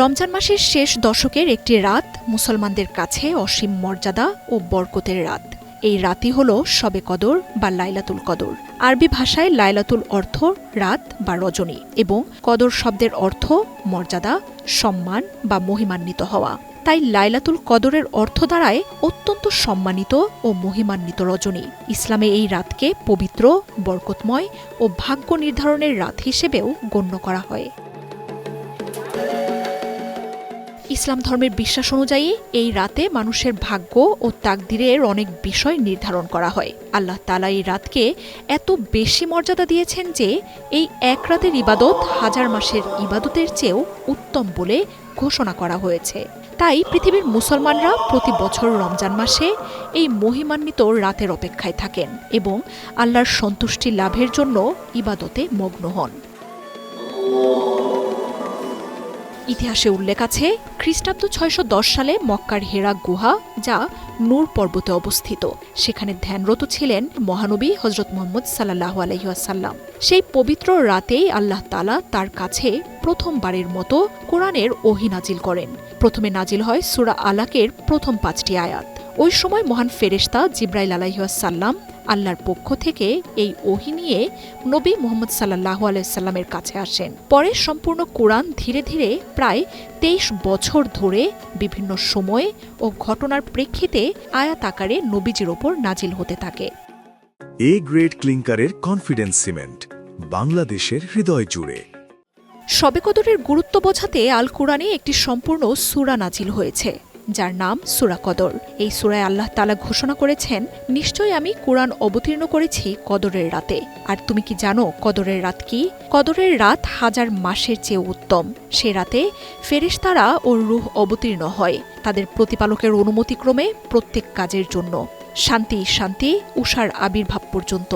রমজান মাসের শেষ দশকের একটি রাত মুসলমানদের কাছে অসীম মর্যাদা ও বরকতের রাত। এই রাতই হল শবে কদর বা লাইলাতুল কদর। আরবি ভাষায় লাইলাতুল অর্থ রাত বা রজনী এবং কদর শব্দের অর্থ মর্যাদা, সম্মান বা মহিমান্বিত হওয়া। তাই লাইলাতুল কদরের অর্থ দাঁড়ায় অত্যন্ত সম্মানিত ও মহিমান্বিত রজনী। ইসলামে এই রাতকে পবিত্র, বরকতময় ও ভাগ্য নির্ধারণের রাত হিসেবেও গণ্য করা হয়। ইসলাম ধর্মের বিশ্বাস অনুযায়ী এই রাতে মানুষের ভাগ্য ও তাকদিরের অনেক বিষয় নির্ধারণ করা হয়। আল্লাহ তাআলা এই রাতকে এত বেশি মর্যাদা দিয়েছেন যে এই এক রাতের ইবাদত হাজার মাসের ইবাদতের চেয়েও উত্তম বলে ঘোষণা করা হয়েছে। তাই পৃথিবীর মুসলমানরা প্রতি বছর রমজান মাসে এই মহিমান্বিত রাতের অপেক্ষায় থাকেন এবং আল্লাহর সন্তুষ্টি লাভের জন্য ইবাদতে মগ্ন হন। ইতিহাসে উল্লেখ আছে, খ্রিস্টাব্দ ৬১০ সালে মক্কার হেরা গুহা, যা নূর পর্বতে অবস্থিত, সেখানে ধ্যানরত ছিলেন মহানবী হযরত মুহাম্মদ সাল্লাল্লাহু আলাইহি ওয়াসাল্লাম। সেই পবিত্র রাতেই আল্লাহ তাআলা তার কাছে প্রথমবারের মতো কোরআনের ওহী নাজিল করেন। প্রথমে নাজিল হয় সূরা আলাকের প্রথম ৫টি আয়াত। ওই সময় মহান ফেরেশতা জিবরাইল আলাইহিস সালাম আল্লাহর পক্ষ থেকে এই ওহী নিয়ে নবী মুহাম্মদ সাল্লাল্লাহু আলাইহি সাল্লামের কাছে আসেন। পরে সম্পূর্ণ কোরআন ধীরে ধীরে প্রায় ২৩ বছর ধরে বিভিন্ন সময়ে ও ঘটনার প্রেক্ষিতে আয়াত আকারে নবীজির ওপর নাজিল হতে থাকে। এ গ্রেড ক্লিংকারের কনফিডেন্স সিমেন্ট, বাংলাদেশের হৃদয় জুড়ে। শবে কদরের গুরুত্ব বোঝাতে আল কুরআনে একটি সম্পূর্ণ সূরা নাজিল হয়েছে, যার নাম সূরা কদর। এই সূরায় আল্লাহ তাআলা ঘোষণা করেছেন, নিশ্চয়ই আমি কুরআন অবতীর্ণ করেছি কদরের রাতে। আর তুমি কি জানো কদরের রাত কি? কদরের রাত হাজার মাসের চেয়ে উত্তম। সে রাতে ফেরেশতারা ও রূহ অবতীর্ণ হয় তাদের প্রতিপালকের অনুমতিক্রমে প্রত্যেক কাজের জন্য, শান্তি শান্তি উষার আবির্ভাব পর্যন্ত।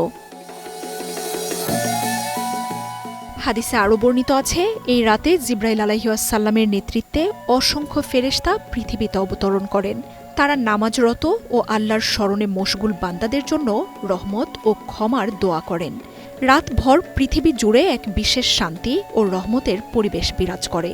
হাদিসে আরও বর্ণিত আছে, এই রাতে জিবরাইল আলাইহিস সালামের নেতৃত্বে অসংখ্য ফেরেশতা পৃথিবীতে অবতরণ করেন। তারা নামাজরত ও আল্লাহর স্মরণে মশগুল বান্দাদের জন্য রহমত ও ক্ষমার দোয়া করেন। রাতভর পৃথিবী জুড়ে এক বিশেষ শান্তি ও রহমতের পরিবেশ বিরাজ করে।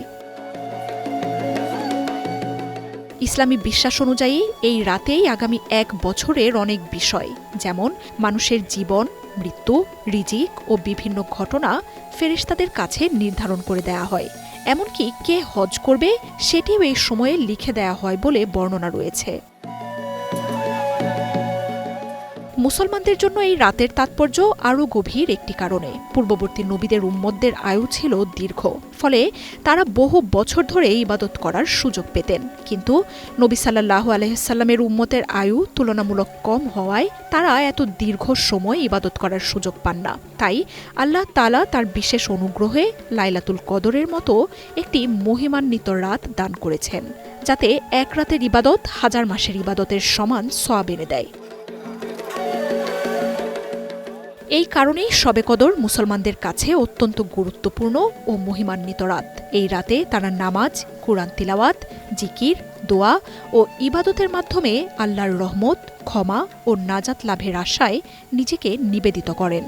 ইসলামী বিশ্বাস অনুযায়ী এই রাতেই আগামী ১ বছরের অনেক বিষয়, যেমন মানুষের জীবন, মৃত্যু, রিজিক ও বিভিন্ন ঘটনা ফেরেশতাদের কাছে নির্ধারণ করে দেয়া হয়। এমনকি কে হজ করবে সেটিও এই সময়ে লিখে দেয়া হয় বলে বর্ণনা রয়েছে। মুসলমানদের জন্য এই রাতের তাৎপর্য আরও গভীর একটি কারণে। পূর্ববর্তী নবীদের উম্মতদের আয়ু ছিল দীর্ঘ, ফলে তারা বহু বছর ধরে ইবাদত করার সুযোগ পেতেন। কিন্তু নবী সাল্লাল্লাহু আলাইহি সাল্লামের উম্মতের আয়ু তুলনামূলক কম হওয়ায় তারা এত দীর্ঘ সময় ইবাদত করার সুযোগ পান না। তাই আল্লাহ তাআলা তার বিশেষ অনুগ্রহে লাইলাতুল কদরের মতো একটি মহিমান্বিত রাত দান করেছেন, যাতে এক রাতের ইবাদত হাজার মাসের ইবাদতের সমান সওয়াব এনে দেয়। এই কারণেই শবে কদর মুসলমানদের কাছে অত্যন্ত গুরুত্বপূর্ণ ও মহিমান্বিত রাত। এই রাতে তারা নামাজ, কুরআন তিলাওয়াত, জিকির, দোয়া ও ইবাদতের মাধ্যমে আল্লাহর রহমত, ক্ষমা ও নাজাত লাভের আশায় নিজেকে নিবেদিত করেন।